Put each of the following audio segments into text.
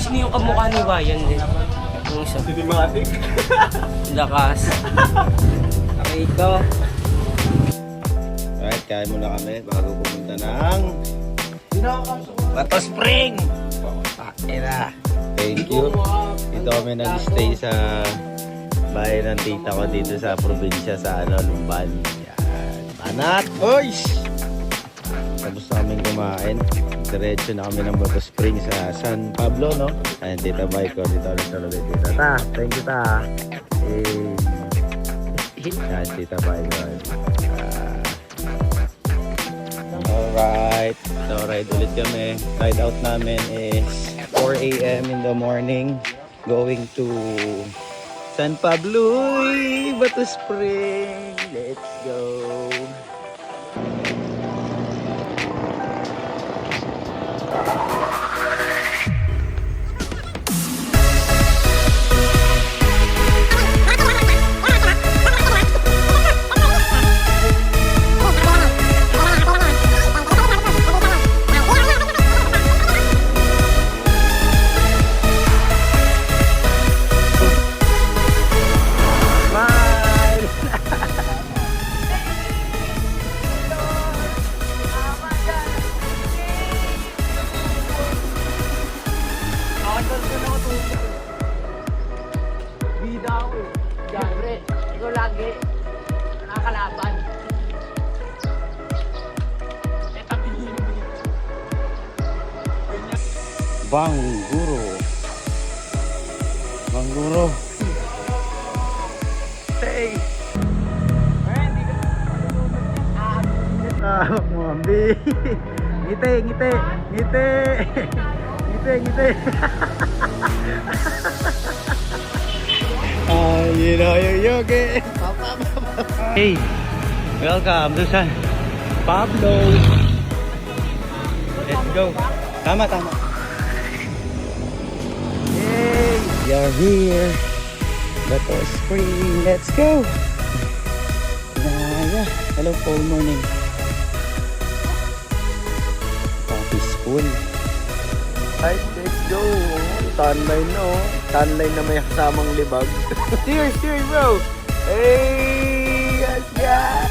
Sino yung kamukha ni Wayan din? Yung isa. Cinematic. Lakas. Okay ko. Alright, kain muna kami bago pumunta ng Bato Spring! Pakira. thank you. Dito kami nag-stay sa bahay ng tita ko dito sa probinsya sa Lumban. Yan. Banat! Boys! Tapos namin kumain. Diretso na kami ng Bato Spring sa San Pablo, no? Ayan, tita bye ko. Dito ulit sa ulit, tita. Ta, thank you, ta. Yan, tita bye ko. Alright. So, ride ulit kami. Ride out namin is 4 a.m. in the morning. Going to San Pablo, Bato Spring. Let's go. Bida ako eh. Siyempre, ikaw lagi. Nakakalaban. Bangguro. Bangguro. Hey! Tawag mo, Ambi. Ngiti, ngiti, ngiti. Ngiti, ngiti. You know you're yogi. Hey, welcome to San Pablo. Let's go. Tama, tama. Hey, you're here. Bato Spring. Let's go. Yeah. Hello, full morning. Peaceful. Alright, let's go. Tanline no. Tanline na may kasamang libag. Cheers, cheers bro. Hey, yes, yeah.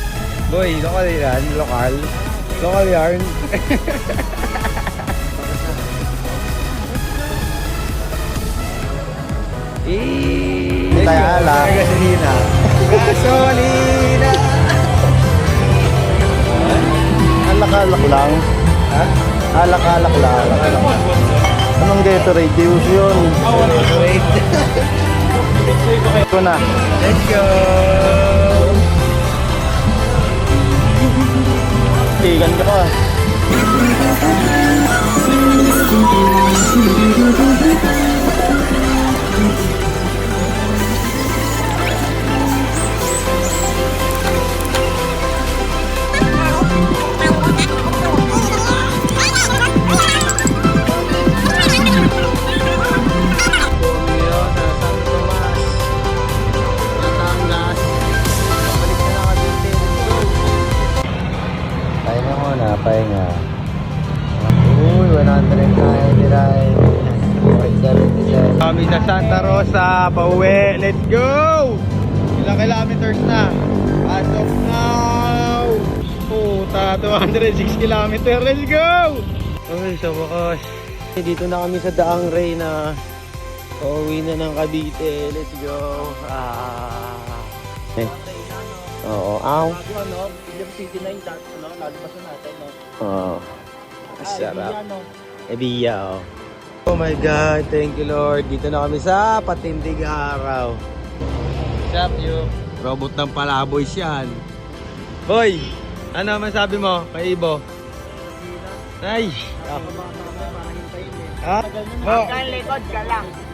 Boy, lokal yan. Lokal. Lokal yarn. Tayala. Gasolina. Gasolina. Alak-alak lang. Ha? Alak-alak lang. Anong Gatorade? Deus yun. Gatorade. Ito na. Let's go. Tigan ka pa. Pahinga. Uy, 199. Kami sa Santa Rosa, pauwi. Let's go! Ilang kilometers na? As of now, puta, 206 kilometers. Let's go! Uy, sa wakas. Dito na kami sa Daang Ray na pauwi na ng Cavite. Let's go. Oo, aw. City 9, lalabasan natin, no? Oo. Sarap. Ebiya, oh. Oh my God, thank you Lord. Dito na kami sa patindig araw. What's up, you? Robot ng palaboy yan. Boy, ano masabi mo kay Ibo? Ay! Ha? Hanggang likod ka lang.